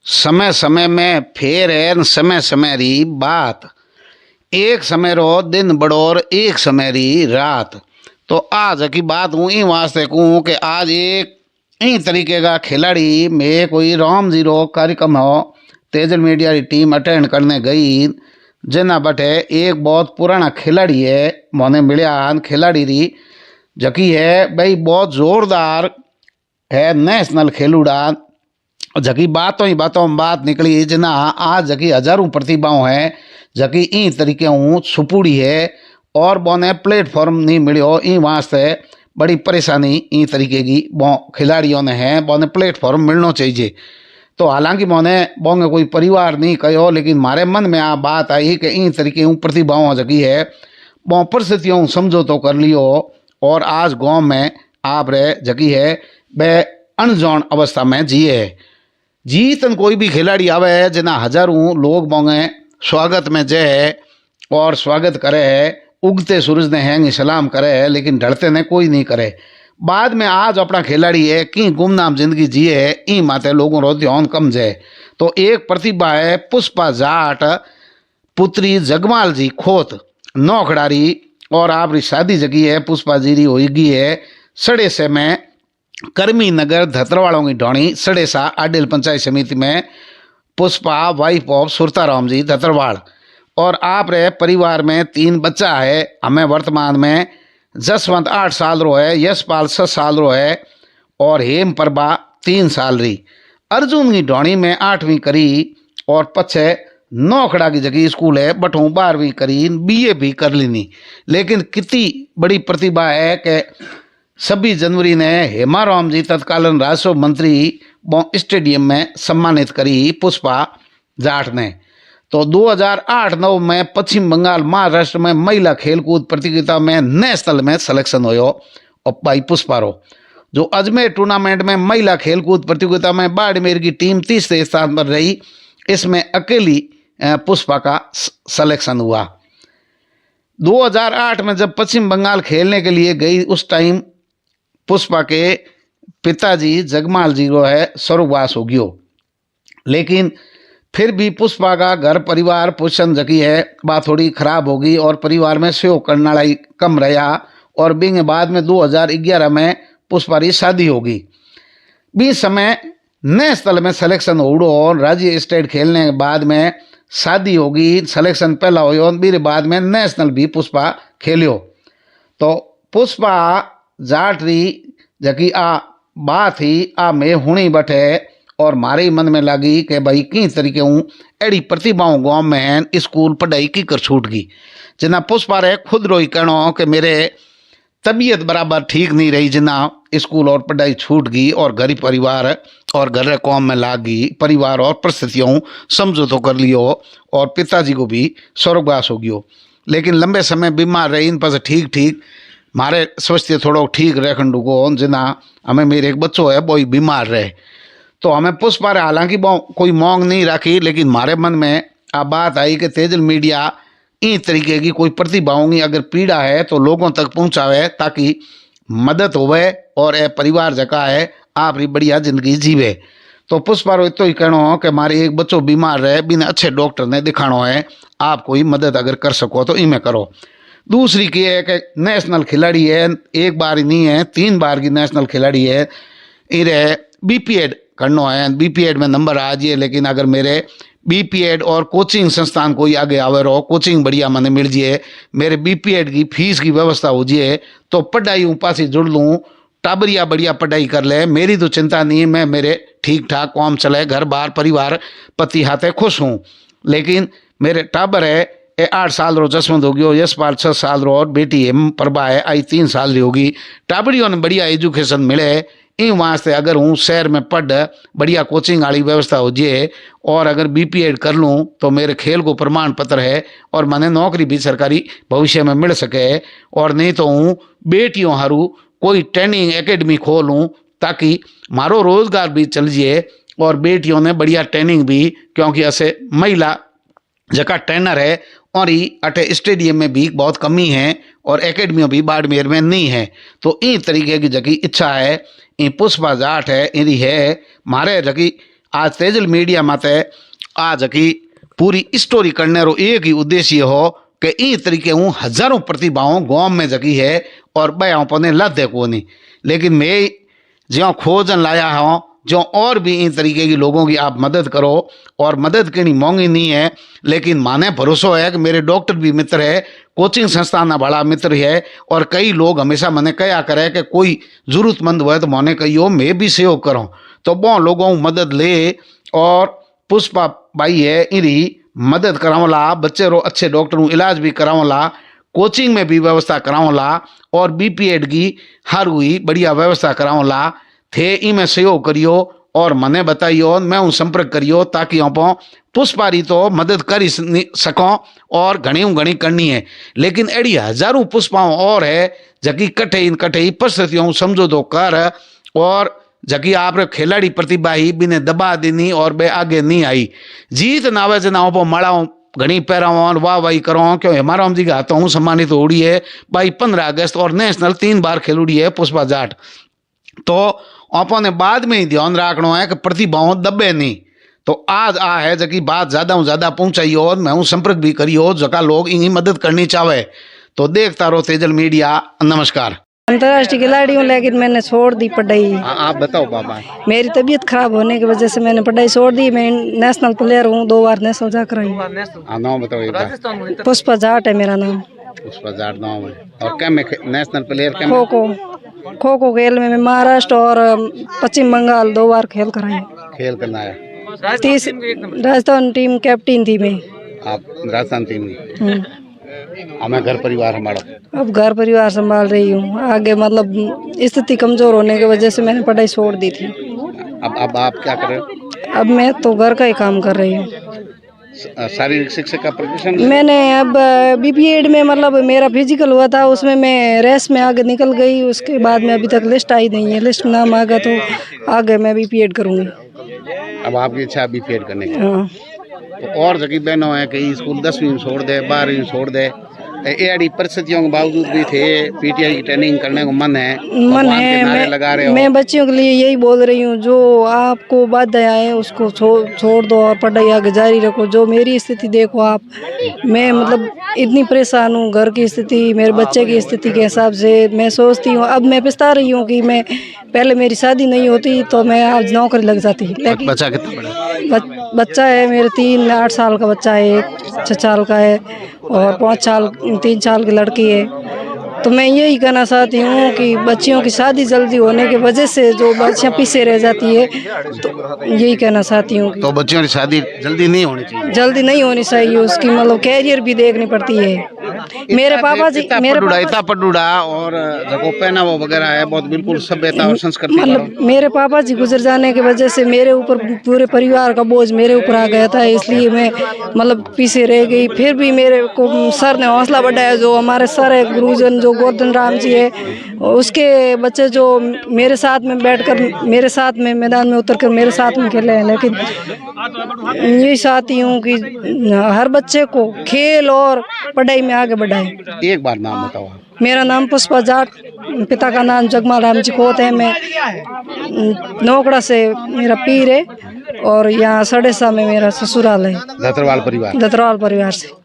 समय समय में फेर है न समय समय री बात। एक समय रो दिन बड़ोर एक समय री रात। तो आज की बात हूँ इन वास्ते कहूँ कि आज एक इन तरीके का खिलाड़ी में कोई राम जी रो कार्यक्रम हो तेजल मीडिया की टीम अटेंड करने गई। जना बटे एक बहुत पुराना खिलाड़ी है मोने मिलिया खिलाड़ी री जकी है भाई बहुत जोरदार है नेशनल खेलूड़ा जकी बातों ही बातों में बात निकली जना आज जकी हजारों प्रतिभाओं है जकी इन तरीके हूँ छुपुड़ी है और बोने प्लेटफॉर्म नहीं मिलो इन वास्ते बड़ी परेशानी इन तरीके की बो खिलाड़ियों ने है बोने प्लेटफॉर्म मिलना चाहिए। तो हालांकि मोने बोंगे कोई परिवार नहीं कहो लेकिन मारे मन में आ बात आई कि इन तरीके हूँ प्रतिभाओं जकी है बो परिस्थितियों समझो तो कर लियो और आज गाँव में आप रे जकी है वह अनजान अवस्था में जिए है। जीतन कोई भी खिलाड़ी आवे है जना हजारों लोग बोंगे स्वागत में जय और स्वागत करे है उगते सूरज ने हैंग सलाम करे है लेकिन ढलते ने कोई नहीं करे। बाद में आज अपना खिलाड़ी है कि गुमनाम जिंदगी जिए है ई माते लोगों रो ध्यान कम जाए। तो एक प्रतिभा है पुष्पा जाट पुत्री जगमाल जी खोत नौ खिलाड़ी और आपकी शादी जगी है पुष्पा जी री होगी है सड़े से में कर्मी नगर धतरवालों की ढोणी सड़ेसा आडिल पंचायत समिति में पुष्पा वाइफ ऑफ सुरताराम जी धतरवाल। और आप रे परिवार में 3 बच्चा है हमें वर्तमान में जसवंत 8 साल रो है यशपाल 6 साल रो है और हेम प्रभा 3 साल री। अर्जुन की ढोणी में 8वीं करी और पछे नौखड़ा की जगह स्कूल है बटू 12वीं करी BA भी कर लीनी। लेकिन कितनी बड़ी प्रतिभा है कि 26 जनवरी ने हेमाराम जी तत्कालीन राजस्व मंत्री स्टेडियम में सम्मानित करी पुष्पा जाट ने। तो 2008-9 में पश्चिम बंगाल महाराष्ट्र में महिला खेलकूद प्रतियोगिता में नेशनल में सिलेक्शन होयो और भाई पुष्पा रो जो अजमेर टूर्नामेंट में महिला खेलकूद प्रतियोगिता में बाड़मेर की टीम तीसरे स्थान पर रही। इसमें अकेली पुष्पा का सिलेक्शन हुआ। 2008 में जब पश्चिम बंगाल खेलने के लिए गई उस टाइम पुष्पा के पिताजी जगमाल जी को है स्वर्गवास हो गयो। लेकिन फिर भी पुष्पा का घर परिवार पोषण जकी है बात थोड़ी खराब होगी और परिवार में सहयोग करने वाला कम रहा और बिंग बाद में 2011 में पुष्पा की शादी होगी। 20 समय नेशनल में सिलेक्शन होड़ो और राज्य स्टेट खेलने के बाद में शादी होगी सिलेक्शन पहला हो मेरे बाद में नेशनल भी पुष्पा खेलियो। तो पुष्पा जाट री जकी आ बात ही आ में हुणी बैठे और मारे मन में लगी कि भाई किन तरीके हूँ एड़ी प्रतिभाओं गाँव में स्कूल पढ़ाई की कर छूट गई जना पुष्पा रे खुद रोई कहनो कि मेरे तबीयत बराबर ठीक नहीं रही जना स्कूल और पढ़ाई छूट गई और घर परिवार और घर कौम में लाग गई परिवार और परिस्थितियों समझो तो कर लियो और पिताजी को भी स्वर्गवास हो गयो। लेकिन लंबे समय बीमार रही इन पर ठीक ठीक मारे सोचते थोड़ो ठीक रखन डूगो जना हमें मेरे एक बच्चों है वो बीमार रहे। तो हमें पुष्पा रहे हालांकि कोई मांग नहीं रखी लेकिन मारे मन में आ बात आई कि तेजल मीडिया इन तरीके की कोई प्रतिभाओं की अगर पीड़ा है तो लोगों तक पहुँचावे ताकि मदद होवे और ए परिवार जका है आप री बढ़िया जिंदगी जीवे। तो पुष्पा रो तो ही कहना कि मारे एक बच्चों बीमार रहे बिना अच्छे डॉक्टर ने दिखाना है आप कोई मदद अगर कर सको तो इमें करो। दूसरी की है कि नेशनल खिलाड़ी है एक बार ही नहीं है 3 बार की नेशनल खिलाड़ी है इरे BPED करना है BPED में नंबर आ जाइए। लेकिन अगर मेरे BPED और कोचिंग संस्थान कोई आगे आवे रहो कोचिंग बढ़िया मैंने मिल जाए मेरे BPED की फीस की व्यवस्था हो जाए तो पढ़ाई ऊपर से जुड़ लूँ टाबरिया बढ़िया पढ़ाई कर ले मेरी तो चिंता नहीं मैं मेरे ठीक ठाक काम चले घर बार परिवार पति हाथे खुश हूँ। लेकिन मेरे टाबर है 8 साल रो जसवंत हो गयो यशपाल 6 साल रो और बेटी हेम प्रभा है आई 3 साल री होगी। टाबरियों ने बढ़िया एजुकेशन मिले इन वास्ते अगर हूँ शहर में पढ़ बढ़िया कोचिंग वाली व्यवस्था हो जाए और अगर BPED कर लूँ तो मेरे खेल को प्रमाण पत्र है और मैंने नौकरी भी सरकारी भविष्य में मिल सके। और नहीं तो हूँ बेटियों हरू कोई ट्रेनिंग एकेडमी खोलूँ ताकि मारो रोजगार भी चल जाए और बेटियों ने बढ़िया ट्रेनिंग भी क्योंकि ऐसे महिला जका ट्रेनर है और ही अटे स्टेडियम में भी बहुत कमी है और एकेडमियों भी बाड़मेर में नहीं है। तो इन तरीके की जकी इच्छा है इन पुष्पा जाट है इरी है मारे जकी आज तेजल मीडिया माते आज की पूरी स्टोरी करने रो एक ही उद्देश्य हो कि इन तरीके हूँ हजारों प्रतिभाओं गांव में जगी है और बयां पने लद को नहीं, लेकिन मैं ज्यों खोजन लाया हूँ जो और भी इन तरीके की लोगों की आप मदद करो। और मदद करनी महंगी नहीं है, लेकिन माने भरोसा है कि मेरे डॉक्टर भी मित्र है, कोचिंग संस्थान बड़ा मित्र है, और कई लोग हमेशा मैंने कहा करे कि कोई जरूरतमंद हुआ तो मैंने कहियो मैं भी सहयोग करूँ। तो बहुत लोगों मदद ले और पुष्पा बाई है इरी मदद करावला, बच्चे रो अच्छे डॉक्टर इलाज भी करावला, कोचिंग में भी व्यवस्था करावला, और बीपीएड की हर हुई बढ़िया व्यवस्था करावला थे। इमें सहयोग करियो और मने बताइयो, मैं उन संपर्क करियो ताकि आप पुष्पारी तो मदद कर सकों और घनी करनी है। लेकिन एड़ी हजारों पुष्पाओं और है जबकि कठे इन कठे परिस्थितियों समझो तो कर, और जबकि आप खिलाड़ी प्रतिभा ही बिने दबा देनी और बे आगे नहीं आई। जीत नावे से ना पो मड़ाओ घनी पैराओ वाह वाही करो, क्यों हमारा हम जी का हाथों सम्मानित उड़ी है भाई 15 अगस्त और नेशनल 3 बार खेलुड़ी है पुष्पा जाट। तो आपने बाद में ही ध्यान रखना है कि प्रतिभाओं दबे नहीं। तो आज आ है जबकि बात ज़्यादा पहुँचाइयो, मैं हूँ संपर्क भी करियो जका लोग इन्हीं मदद करनी चाहे। तो देखता रहो तेजल मीडिया। नमस्कार। अंतर्राष्ट्रीय खिलाड़ी हूँ लेकिन मैंने छोड़ दी पढ़ाई। आप बताओ बाबा। मेरी तबीयत खराब होने की वजह से मैंने पढ़ाई छोड़ दी। मैं नेशनल प्लेयर हूँ, 2 बार नेशनल जाकर आई। नाम बताओ एक बार। पुष्पा जाट है मेरा नाम। पुष्पा जाट नाम है। और क्या में नेशनल प्लेयर क्या? खो खो खेल में मैं महाराष्ट्र और पश्चिम बंगाल 2 बार खेल कर आई। खेल करना है। राजस्थान टीम कैप्टन थी मैं। आप राजस्थान टीम में? हमें घर परिवार हमारा। अब घर परिवार संभाल रही हूँ। आगे मतलब स्थिति कमजोर होने की वजह से मैंने पढ़ाई छोड़ दी थी। अब आप क्या कर रहे हो? अब मैं तो घर का ही काम कर रही हूँ। शारीरिक शिक्षा का प्रशिक्षण मैंने अब बीपीएड में मतलब मेरा फिजिकल हुआ था, उसमें मैं रेस में आगे निकल गई। उसके बाद में अभी तक लिस्ट आई नहीं है। लिस्ट नाम आ गया तो आगे मैं बीपीएड करूँगी। अब आपकी इच्छा बीपीएड करने की? हाँ। तो और जगह बहनों है कि स्कूल 10वीं में छोड़ दे, 12वीं में छोड़ दे, एडी परिस्थितियों के बावजूद भी थे पीटीआई की ट्रेनिंग करने को मन है लगा रहे हो। मैं बच्चियों के लिए यही बोल रही हूँ, जो आपको बाधा है उसको छोड़ दो और पढ़ाई आगे जारी रखो। जो मेरी स्थिति देखो आप, मैं मतलब इतनी परेशान हूँ। घर की स्थिति, मेरे बच्चे की स्थिति के हिसाब से मैं सोचती हूँ, अब मैं पछता रही हूँ कि मैं पहले मेरी शादी नहीं होती तो मैं आज नौकरी लग जाती। लेकिन बच्चा कितना बड़ा? बच्चा है मेरे 8 साल का बच्चा है, एक 6 साल का है और 3 साल की लड़की है। तो मैं यही कहना चाहती हूँ कि बच्चियों की शादी जल्दी होने की वजह से जो बच्चियाँ पीछे रह जाती है, तो यही कहना चाहती हूँ। तो बच्चियों की शादी जल्दी नहीं होनी चाहिए। जल्दी नहीं होनी चाहिए, उसकी मतलब कैरियर भी देखनी पड़ती है। मेरे पापा जी पडूड़ा और जगह पहनावा वगैरह है बहुत बिल्कुल सभ्यता और संस्कृति। मतलब मेरे पापा जी गुजर जाने की वजह से मेरे ऊपर पूरे परिवार का बोझ मेरे ऊपर आ गया था, इसलिए मैं मतलब पीछे रह गई। फिर भी मेरे को सर ने हौसला बढ़ाया। जो हमारे सर है गुरुजन, जो गोवर्धन राम जी है, उसके बच्चे जो मेरे साथ में बैठकर मेरे साथ में मैदान में उतरकर मेरे साथ में खेले हैं। लेकिन यही चाहती हूँ कि हर बच्चे को खेल और पढ़ाई में आगे बढ़ाएं। एक बार नाम बताओ। मेरा नाम पुष्पा जाट, पिता का नाम जगमाल राम जी खोत है। मैं नौकड़ा से मेरा पीर है और यहाँ सड़ेसा में मेरा ससुराल है। दतरवाल परिवार से।